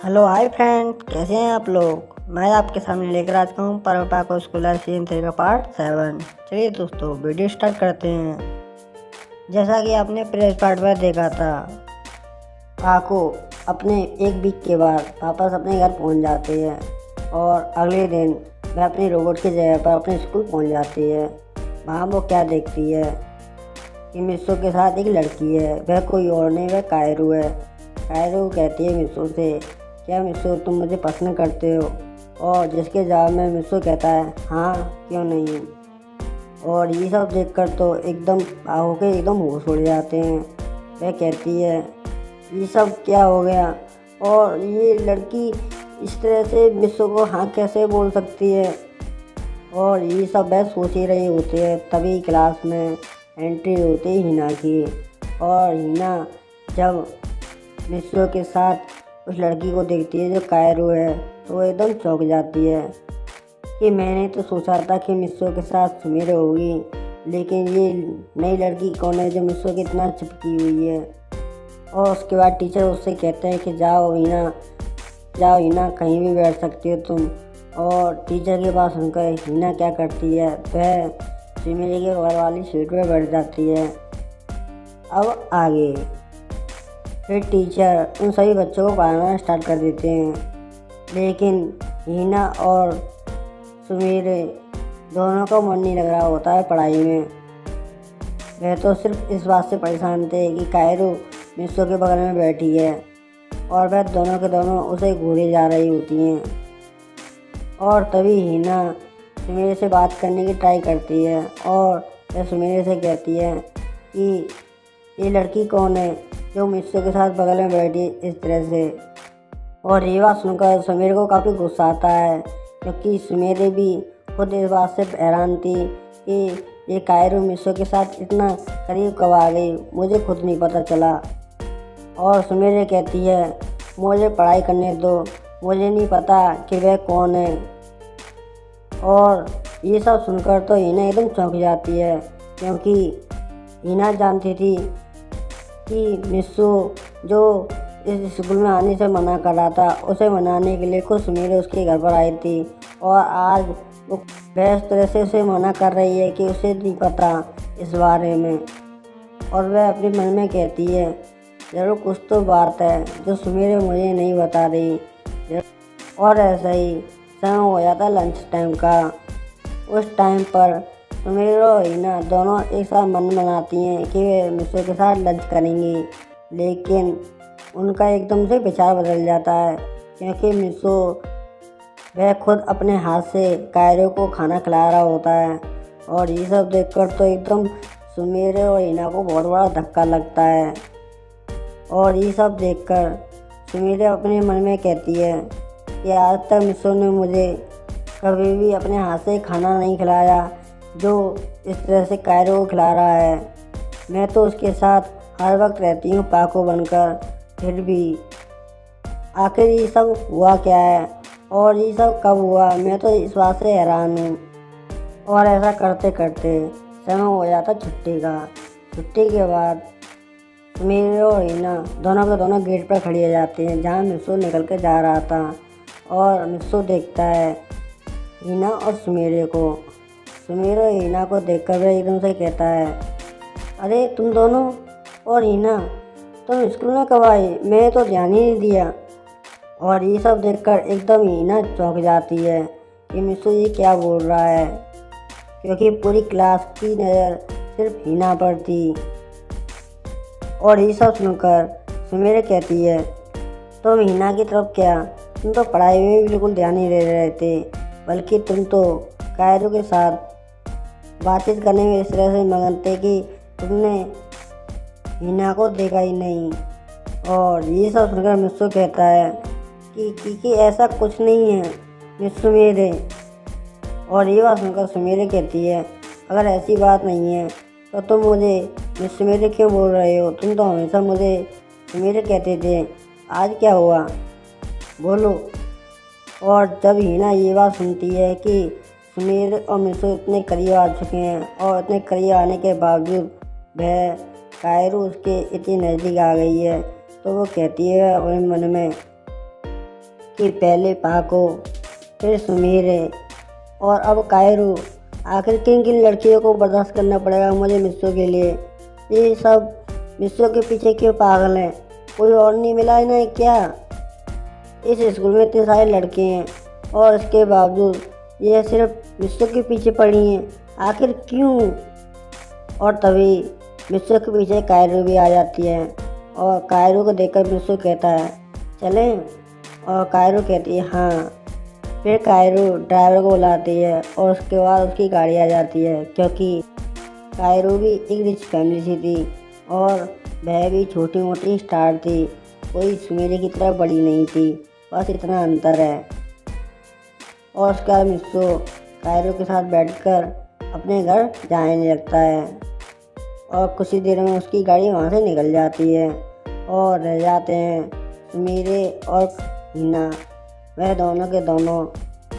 Hello hi friend, कैसे हैं आप लोग। मैं आपके सामने लेकर आ चुका हूँ परम पाको स्कूलर सीजन 3 का पार्ट 7। चलिए दोस्तों वीडियो स्टार्ट करते हैं। जैसा कि आपने प्रेस पार्ट में देखा था, पाको अपने एक वीक के बाद वापस अपने घर पहुँच जाती है और अगले दिन वह अपनी रोबोट की जगह पर अपने स्कूल पहुँच जाती है। वहाँ वो क्या देखती है कि मिस्सो के साथ एक लड़की है। वह कोई और नहीं, वह कायरू है। कायरू कहती है मिस्सो से, क्या मिस्सो तुम मुझे पसंद करते हो। और जिसके जवाब में मिस्सो कहता है हाँ क्यों नहीं। और ये सब देखकर तो एकदम होके एकदम होश उड़ जाते हैं। वह कहती है ये सब क्या हो गया और ये लड़की इस तरह से मिस्सो को हाँ कैसे बोल सकती है। और ये सब वह सोच ही रही होती है, तभी क्लास में एंट्री होती है हिना की। और हिना जब मिस्सो के साथ उस लड़की को देखती है जो कायरू है, तो वो एकदम चौंक जाती है कि मैंने तो सोचा था कि मिस्सो के साथ सुमेर होगी, लेकिन ये नई लड़की कौन है जो मिस्सो के इतना चिपकी हुई है। और उसके बाद टीचर उससे कहते हैं कि जाओ हिना कहीं भी बैठ सकती हो तुम। और टीचर की बात सुनकर हिना क्या करती है, वह सुमेर के घर वाली सीट पर बैठ जाती है। अब आगे फिर टीचर उन सभी बच्चों को पढ़ाना स्टार्ट कर देते हैं, लेकिन हिना और सुमेर दोनों का मन नहीं लग रहा होता है पढ़ाई में। वह तो सिर्फ इस बात से परेशान थे कि कायरू मिस्सो के बगल में बैठी है और वह दोनों के दोनों उसे घूरे जा रही होती हैं। और तभी हिना सुमेर से बात करने की ट्राई करती है और वह सुमेर से कहती है कि ये लड़की कौन है जो मिस्सो के साथ बगल में बैठी इस तरह से। और ये बात सुनकर सुमेर को काफ़ी गुस्सा आता है, क्योंकि सुमेर भी खुद इस बात से हैरान थी कि ये कायरू मिस्सो के साथ इतना करीब कब आ गई, मुझे खुद नहीं पता चला। और सुमेर कहती है मुझे पढ़ाई करने दो, मुझे नहीं पता कि वह कौन है। और ये सब सुनकर तो हिना एकदम चौंक जाती है, क्योंकि हिना जानती थी कि मिस्सो जो इस स्कूल में आने से मना कर रहा था, उसे मनाने के लिए खुद सुमेर उसके घर पर आई थी। और आज वो इस तरह से उसे मना कर रही है कि उसे नहीं पता इस बारे में। और वह अपने मन में कहती है ज़रूर कुछ तो बात है जो सुमेर मुझे नहीं बता रही। और ऐसा ही समय हो जाता लंच टाइम का। उस टाइम पर सुमेर और हिना दोनों एक साथ मन बनाती हैं कि वे मिस्सो के साथ लंच करेंगी, लेकिन उनका एकदम से विचार बदल जाता है, क्योंकि मिस्सो वह खुद अपने हाथ से कायरो को खाना खिला रहा होता है। और ये सब देखकर तो एकदम सुमेर और हिना को बहुत बड़ा धक्का लगता है। और ये सब देखकर सुमेर अपने मन में कहती है कि आज तक मिस्सो ने मुझे कभी भी अपने हाथ से खाना नहीं खिलाया जो इस तरह से कायरो को खिला रहा है। मैं तो उसके साथ हर वक्त रहती हूँ पाको बनकर, फिर भी आखिर ये सब हुआ क्या है और ये सब कब हुआ, मैं तो इस बात से हैरान हूँ। और ऐसा करते करते समय हो जाता छुट्टी का। छुट्टी के बाद सुमेर और हिना दोनों के दोनों गेट पर खड़ी हो जाते हैं जहाँ मिस्सो निकल के जा रहा था। और मिस्सो देखता है हिना और सुमेर को। सुमेर और हिना को देखकर वह एकदम से कहता है अरे तुम दोनों और हिना, तुम स्कूल में कब आई, मैं तो ध्यान ही नहीं दिया। और ये सब देखकर एकदम हिना चौंक जाती है कि मिस्सो ये क्या बोल रहा है, क्योंकि पूरी क्लास की नज़र सिर्फ हिना पर थी। और ये सब सुनकर सुमेर कहती है तुम हिना की तरफ क्या, तुम तो पढ़ाई में भी बिल्कुल ध्यान नहीं दे रहे थे, बल्कि तुम तो कायरो के साथ बातचीत करने में इस तरह से मगन थे कि तुमने हिना को देखा ही नहीं। और ये सब सुनकर मिस्सो कहता है कि ऐसा कुछ नहीं है मिस सुमेर। और ये बात सुनकर सुमेर कहती है अगर ऐसी बात नहीं है तो तुम मुझे मिस सुमेर क्यों बोल रहे हो, तुम तो हमेशा मुझे सुमेर कहते थे, आज क्या हुआ बोलो। और जब हिना ये बात सुनती है कि सुमेर और मिस्सो इतने करीब आ चुके हैं और इतने करीब आने के बावजूद वह कायरो उसके इतनी नज़दीक आ गई है, तो वो कहती है अपने मन में कि पहले पाको, फिर सुमीरे और अब कायरू। आखिर किन किन लड़कियों को बर्दाश्त करना पड़ेगा मुझे मिस्सो के लिए? ये सब मिस्सो के पीछे क्यों पागल हैं? कोई और नहीं मिला इन्हें क्या? इस स्कूल में इतने सारे लड़के हैं और इसके बावजूद ये सिर्फ मिस्सो के पीछे पड़ी हैं। आखिर क्यों? और तभी मिस्सो के पीछे कायरू भी आ जाती है और कायरू को देखकर मिस्सो कहता है चलें, और कायरू कहती है हाँ। फिर कायरू ड्राइवर को बुलाती है और उसके बाद उसकी गाड़ी आ जाती है, क्योंकि कायरू भी एक रिच फैमिली से थी और वह भी छोटी मोटी स्टार थी, कोई सुमेरे की तरह बड़ी नहीं थी, बस इतना अंतर है। और उसके बाद मिस्सो कायरू के साथ बैठकर अपने घर जाने लगता है और कुछ ही देर में उसकी गाड़ी वहाँ से निकल जाती है और रह जाते हैं सुमीरे और हिना। वह दोनों के दोनों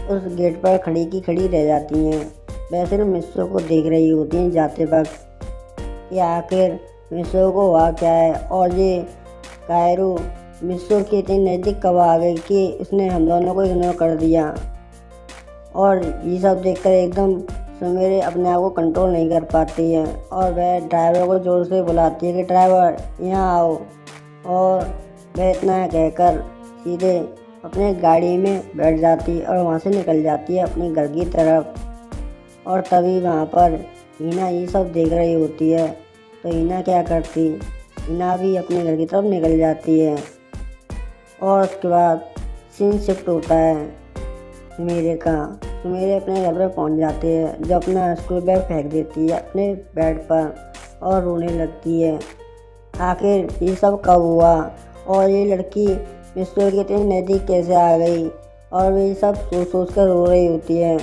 उस गेट पर खड़ी की खड़ी रह जाती हैं। वह सिर्फ मिस्सो को देख रही होती हैं जाते वक्त कि आखिर मिस्सो को हुआ क्या है, और ये कायरू मिस्सो के इतने नज़दीक कब आ गई कि उसने हम दोनों को इग्नोर कर दिया। और ये सब देखकर एकदम सुमेरे अपने आप को कंट्रोल नहीं कर पाती है और वह ड्राइवर को जोर से बुलाती है कि ड्राइवर यहाँ आओ, और वह इतना कहकर सीधे अपने गाड़ी में बैठ जाती और वहाँ से निकल जाती है अपने घर की तरफ। और तभी वहाँ पर हिना ये सब देख रही होती है, तो हिना क्या करती, हिना भी अपने घर की तरफ निकल जाती है। और उसके बाद सीन शिफ्ट होता है सुमेरे का। सुमेरे अपने घर पर पहुँच जाते हैं, जो अपना स्कूल बैग फेंक देती है अपने बेड पर और रोने लगती है। आखिर ये सब कब हुआ और ये लड़की मिस्सो के इतने नज़दीक कैसे आ गई, और वे सब सोच सोच कर रो रही होती है।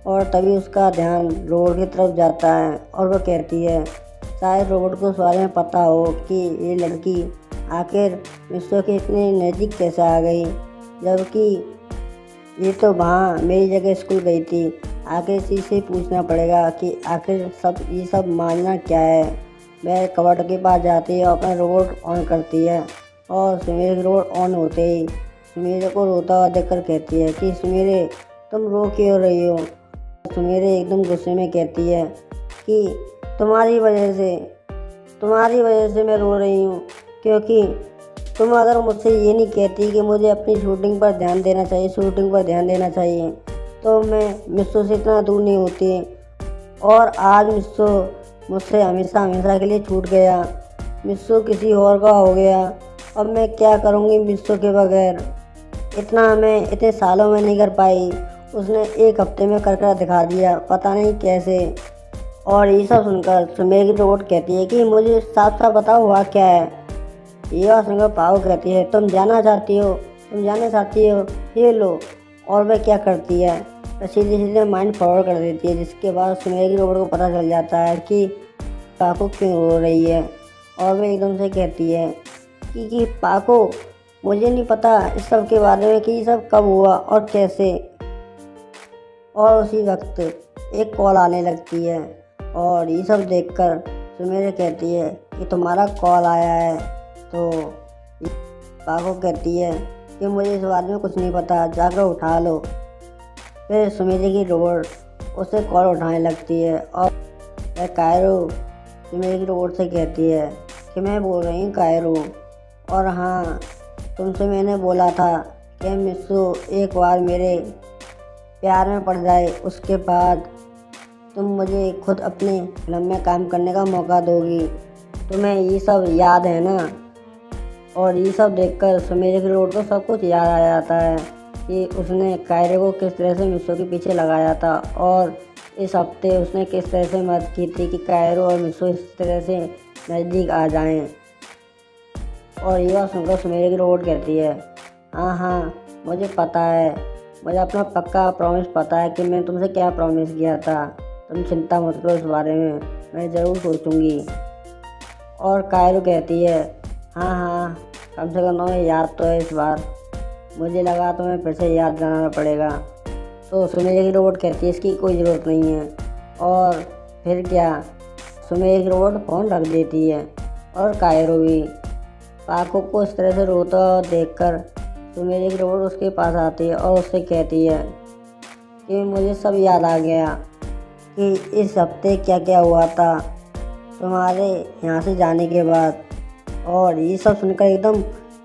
और तभी उसका ध्यान रोड की तरफ जाता है और वह कहती है शायद रोबोट को इस बारे में पता हो कि ये लड़की आखिर मिस्सो के इतने नज़दीक कैसे आ गई, जबकि ये तो वहाँ मेरी जगह स्कूल गई थी। आखिर इसी से पूछना पड़ेगा कि आखिर ये सब मानना क्या है। वह कबर्ड के पास जाती है और अपना रोबोट ऑन करती है और सुमेरे रोड ऑन होते ही सुमेरे को रोता हुआ देखकर कहती है कि सुमेरे तुम रो क्यों रही हो? सुमेरे एकदम गुस्से में कहती है कि तुम्हारी वजह से मैं रो रही हूँ, क्योंकि तुम अगर मुझसे ये नहीं कहती कि मुझे अपनी शूटिंग पर ध्यान देना चाहिए तो मैं मिस्सो से इतना दूर नहीं होती। और आज मिस्सो मुझसे हमेशा के लिए छूट गया, मिस्सो किसी और का हो गया। अब मैं क्या करूँगी मिस्सो के बगैर? इतना मैं इतने सालों में नहीं कर पाई, उसने एक हफ्ते में कर दिखा दिया, पता नहीं कैसे। और ये सब सुनकर सुमेरे की रोबोट कहती है कि मुझे साफ साफ बताओ हुआ क्या है। ये बात सुनकर पाओ कहती है तुम जाना चाहती हो, ये लो। और वह क्या करती है, सीधे माइंड फॉरवर्ड कर देती है, जिसके बाद सुमेरे की रोबोट को पता चल जाता है कि पाको क्यों रो रही है। और वह एकदम से कहती है कि पाको मुझे नहीं पता इस सब के बारे में कि ये सब कब हुआ और कैसे। और उसी वक्त एक कॉल आने लगती है और ये सब देखकर सुमेरे कहती है कि तुम्हारा कॉल आया है। तो पाको कहती है कि मुझे इस बारे में कुछ नहीं पता, जाकर उठा लो। फिर सुमेरे की रोबोट उसे कॉल उठाने लगती है और वह कायरू सुमेरे की रोबोट से कहती है कि मैं बोल रही हूँ कायरू, और हाँ तुमसे मैंने बोला था कि मिस्सो एक बार मेरे प्यार में पड़ जाए उसके बाद तुम मुझे खुद अपनी फिल्म में काम करने का मौका दोगी। तुम्हें ये सब याद है ना? और ये सब देखकर सुमेरे की रोड को सब कुछ याद आ जाता है कि उसने कायरू को किस तरह से मिस्सो के पीछे लगाया था और इस हफ्ते उसने किस तरह से मदद की थी कि कायरू और मिस्सो इस तरह से नज़दीक आ जाएं। और ये बात सुनकर सुमेरे की रोबोट कहती है हाँ मुझे पता है, मुझे अपना पक्का प्रॉमिस पता है कि मैंने तुमसे क्या प्रॉमिस किया था। तुम चिंता मत करो इस बारे में, मैं ज़रूर सोचूंगी। और कायरू कहती है हाँ कम से कम तुम्हें याद तो है इस बार, मुझे लगा तुम्हें फिर से याद दिलाना पड़ेगा। तो सुमेरे की रोबोट कहती है इसकी कोई ज़रूरत नहीं है। और फिर क्या, सुमेरे की रोबोट फ़ोन रख देती है और कायरू भी। पाको को इस तरह से रोता देखकर तो मेरी एक रोबोट उसके पास आती है और उससे कहती है कि मुझे सब याद आ गया कि इस हफ्ते क्या क्या हुआ था तुम्हारे यहाँ से जाने के बाद। और ये सब सुनकर एकदम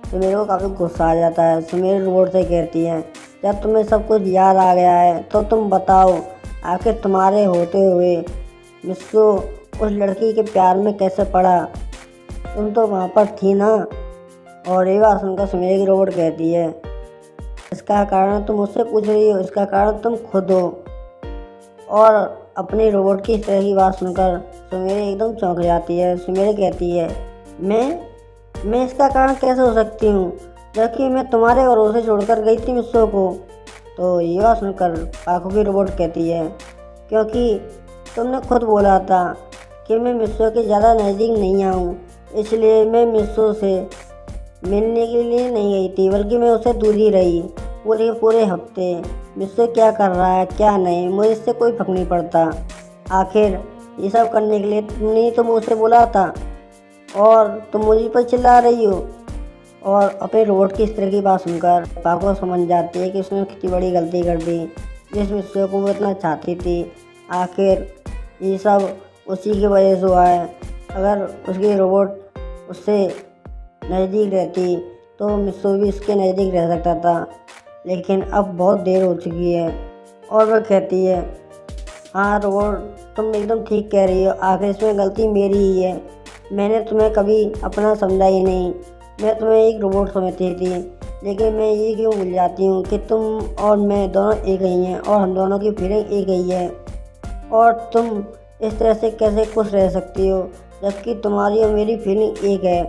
सुमेर को काफ़ी गुस्सा आ जाता है। सुमेर रोबोट से कहती है जब तुम्हें सब कुछ याद आ गया है तो तुम बताओ आखिर तुम्हारे होते हुए मिस्सू उस लड़की के प्यार में कैसे पड़ा, तुम तो वहाँ पर थी ना। और ये बात सुनकर सुमेर की रोबोट कहती है इसका कारण तुम मुझसे पूछ रही हो, इसका कारण तुम खुद हो। और अपनी रोबोट की इस तरह की बात सुनकर सुमेर एकदम चौंक जाती है। सुमेर कहती है मैं इसका कारण कैसे हो सकती हूँ जबकि मैं तुम्हारे भरोसे छोड़कर गई थी मिस्सू को। तो ये बात सुनकर पाको की रोबोट कहती है क्योंकि तुमने खुद बोला था कि मैं मिस्सू के ज़्यादा नज़दीक नहीं आऊँ, इसलिए मैं मिस्सू से मिलने के लिए नहीं गई थी बल्कि मैं उससे दूर ही रही पूरे हफ्ते। मिस्सू क्या कर रहा है क्या नहीं मुझे इससे कोई फर्क नहीं पड़ता। आखिर ये सब करने के लिए तुमने तो मुझसे बोला था और तुम मुझे पर चिल्ला रही हो। और अपने रोबोट की इस तरह की बात सुनकर पाको समझ जाती है कि उसने कितनी बड़ी गलती कर दी जिस मिस्सू को वो इतना चाहती थी। आखिर ये सब उसी की वजह से हुआ है। अगर उसकी रोबोट उससे नज़दीक रहती तो मिस्सू भी उसके नज़दीक रह सकता था, लेकिन अब बहुत देर हो चुकी है। और वह कहती है हाँ रोबोट तुम एकदम ठीक कह रही हो, आखिर इसमें गलती मेरी ही है। मैंने तुम्हें कभी अपना समझा ही नहीं, मैं तुम्हें एक रोबोट समझती थी, लेकिन मैं ये क्यों भूल जाती हूँ कि तुम और मैं दोनों एक ही हैं और हम दोनों की फीलिंग एक ही है। और तुम इस तरह से कैसे खुश रह सकती हो जबकि तुम्हारी और मेरी फीलिंग एक है।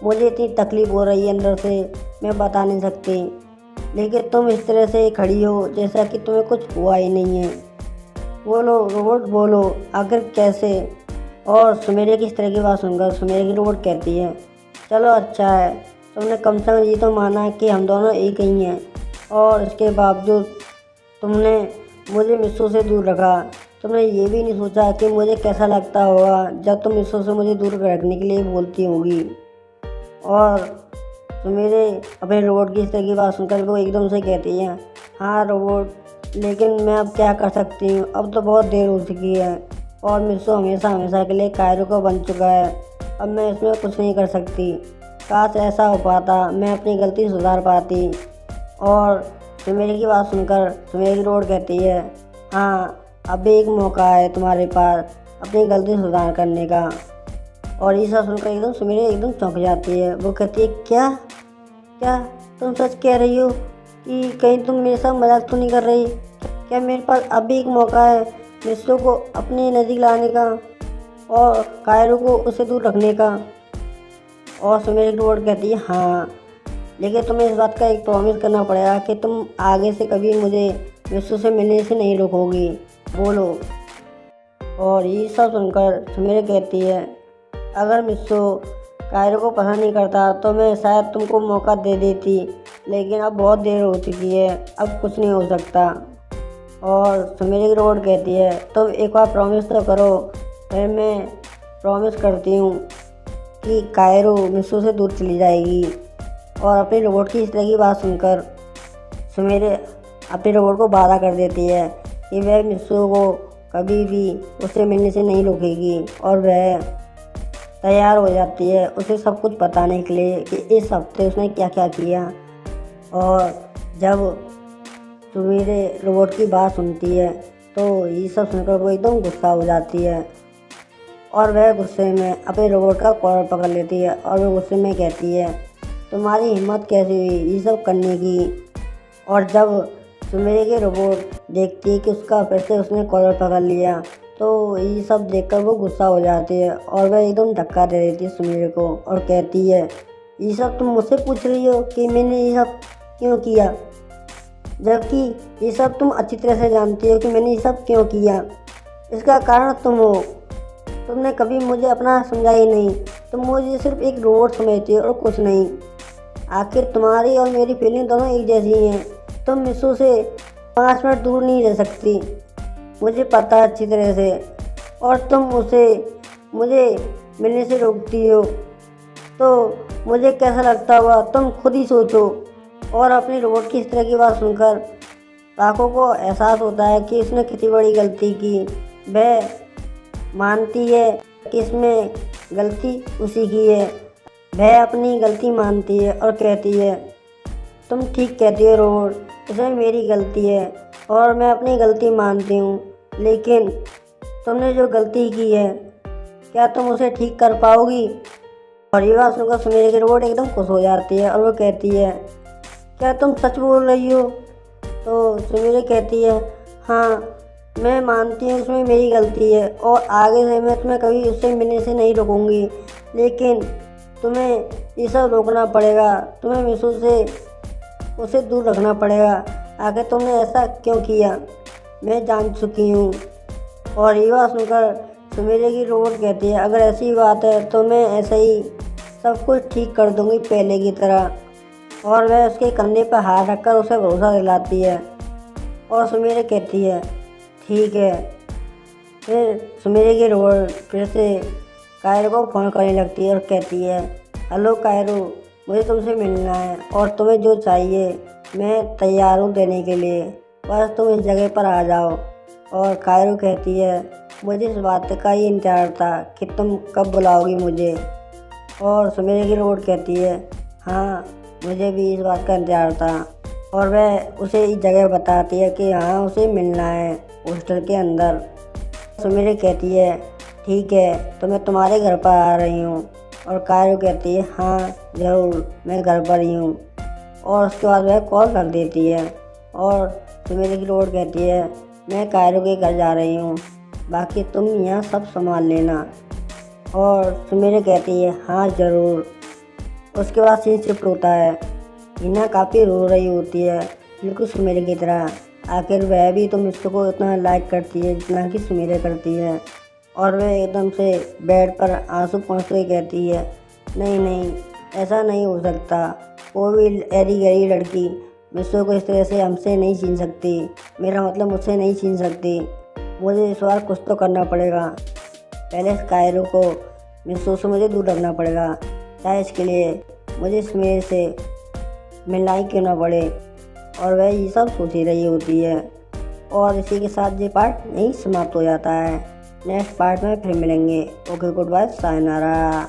मुझे इतनी तकलीफ़ हो रही है अंदर से मैं बता नहीं सकती, लेकिन तुम इस तरह से खड़ी हो जैसा कि तुम्हें कुछ हुआ ही नहीं है। बोलो रोबोट बोलो आखिर कैसे। और सुमेर की इस तरह की बात सुनकर सुमेर की रोबोट कहती है चलो अच्छा है, तुमने कम से कम ये तो माना कि हम दोनों एक ही हैं, और इसके बावजूद तुमने मुझे मिस्सू से दूर रखा। तुमने ये भी नहीं सोचा कि मुझे कैसा लगता होगा जब तुम मिस्सू से मुझे दूर रखने के लिए बोलती होगी। और सुमेर अपने रोबोट की इस तरह की बात सुनकर वो एकदम से कहती है हाँ रोबोट, लेकिन मैं अब क्या कर सकती हूँ, अब तो बहुत देर हो चुकी है और मिस्सू हमेशा के लिए कायरो का बन चुका है। अब मैं इसमें कुछ नहीं कर सकती। काश ऐसा हो पाता, मैं अपनी गलती सुधार पाती। और सुमेर की बात सुनकर सुमेर की रोबोट कहती है हाँ अब भी एक मौका है तुम्हारे पास अपनी गलती सुधार करने का। और ये सब सुनकर एकदम सुमेर एकदम चौंक जाती है। वो कहती है क्या क्या तुम सच कह रही हो कि कहीं तुम मेरे साथ मजाक तो नहीं कर रही? क्या मेरे पास अब भी एक मौका है मिस्सू को अपने नज़दीक लाने का और कायरो को उससे दूर रखने का? और सुमेर की रोबोट कहती है हाँ, लेकिन तुम्हें इस बात का एक प्रॉमिस करना पड़ेगा कि तुम आगे से कभी मुझे मिस्सू से मिलने से नहीं रोकोगी। बोलो। और ये सब सुनकर सुमेर कहती है अगर मिस्सू कायरो को पसंद नहीं करता तो मैं शायद तुमको मौका दे देती, लेकिन अब बहुत देर हो चुकी है, अब कुछ नहीं हो सकता। और सुमेर की रोबोट कहती है तुम एक बार प्रॉमिस तो करो। फिर मैं प्रॉमिस करती हूँ कि कायरो मिस्सू से दूर चली जाएगी। और अपने रोबोट की इस तरह की बात सुनकर सुमेर अपने रोबोट को वादा कर देती है कि वह मिस्सू को कभी भी उससे मिलने से नहीं रोकेगी। और वह तैयार हो जाती है उसे सब कुछ बताने के लिए कि इस हफ्ते उसने क्या क्या किया। और जब सुमेर रोबोट की बात सुनती है तो ये सब सुनकर वो एकदम गुस्सा हो जाती है और वह गुस्से में अपने रोबोट का कॉलर पकड़ लेती है और वह गुस्से में कहती है तुम्हारी हिम्मत कैसे हुई ये सब करने की? और जब सुमेर के रोबोट देखती है कि उसका फिर से उसने कॉलर पकड़ लिया तो ये सब देखकर वो गुस्सा हो जाती है और वह एकदम धक्का दे देती है सुमेर को और कहती है ये सब तुम मुझसे पूछ रही हो कि मैंने ये सब क्यों किया, जबकि ये सब तुम अच्छी तरह से जानती हो कि मैंने ये सब क्यों किया। इसका कारण तुम हो। तुमने कभी मुझे अपना समझा ही नहीं, तुम मुझे सिर्फ एक रोबोट समझती हो और कुछ नहीं। आखिर तुम्हारी और मेरी फीलिंग दोनों एक जैसी हैं। तुम मिस्सू से 5 मिनट दूर नहीं रह सकती, मुझे पता है अच्छी तरह से, और तुम मुझे मिलने से रोकती हो तो मुझे कैसा लगता होगा तुम खुद ही सोचो। और अपनी रोबोट की इस तरह की बात सुनकर पाको को एहसास होता है कि इसने कितनी बड़ी गलती की। वह मानती है कि इसमें गलती उसी की है। वह अपनी गलती मानती है और कहती है, तुम ठीक कहती हो रोबोट, इसमें मेरी गलती है और मैं अपनी गलती मानती हूँ, लेकिन तुमने जो गलती की है क्या तुम उसे ठीक कर पाओगी? और ये बात सुनकर सुमेरे की रोबोट एकदम खुश हो जाती है और वो कहती है, क्या तुम सच बोल रही हो? तो सुमेरे कहती है, हाँ मैं मानती हूँ उसमें मेरी गलती है और आगे से मैं तुम्हें कभी उससे मिलने से नहीं रोकूंगी, लेकिन तुम्हें ये सब रोकना पड़ेगा। तुम्हें मिसू से उसे दूर रखना पड़ेगा। आखिर तुमने ऐसा क्यों किया? मैं जान चुकी हूँ। और ये बात सुनकर सुमेरे की रोबोट कहती है, अगर ऐसी बात है तो मैं ऐसे ही सब कुछ ठीक कर दूंगी पहले की तरह। और वह उसके कंधे पर हाथ रखकर उसे भरोसा दिलाती है और सुमेरे कहती है, ठीक है। फिर सुमेरे की रोबोट फिर से कायरो को फ़ोन करने लगती है और कहती है, हेलो कायरो, मुझे तुमसे मिलना है और तुम्हें जो चाहिए मैं तैयार हूँ देने के लिए, बस तुम इस जगह पर आ जाओ। और कायरो कहती है, मुझे इस बात का ही इंतजार था कि तुम कब बुलाओगी मुझे। और सुमेरे की रोबोट कहती है, हाँ मुझे भी इस बात का इंतजार था। और वह उसे इस जगह बताती है कि हाँ उसे मिलना है हॉस्टल के अंदर। सुमेरे कहती है, ठीक है तो मैं तुम्हारे घर पर आ रही हूँ। और कायरो कहती है, हाँ ज़रूर, मैं घर पर ही हूँ। और उसके बाद वह कॉल कर देती है और सुमेरे की रोबोट कहती है, मैं कायरो के घर जा रही हूँ, बाकी तुम यहाँ सब संभाल लेना। और सुमेरे कहती है, हाँ ज़रूर। उसके बाद सीन शिफ्ट होता है। हिना काफ़ी रो रही होती है, बिल्कुल सुमेरे की तरह। आखिर वह भी तो मिसू को उतना लाइक करती है जितना कि सुमेरे करती है। और वह एकदम से बेड पर आंसू पोंछते हुए कहती है, नहीं नहीं, ऐसा नहीं हो सकता। कोई भी ऐरी गैरी लड़की मिसू को इस तरह से हमसे नहीं छीन सकती, मेरा मतलब मुझसे नहीं छीन सकती। मुझे इस बार कुछ तो करना पड़ेगा। पहले कायरो को मिसू से मुझे दूर रखना पड़ेगा, चाहे इसके लिए मुझे सुमेरे से मिलना ही क्यों ना पड़े। और वह ये सब सोच ही रही होती है। और इसी के साथ ये पार्ट यहीं समाप्त हो जाता है। नेक्स्ट पार्ट में फिर मिलेंगे। Okay, good bye, sayonara.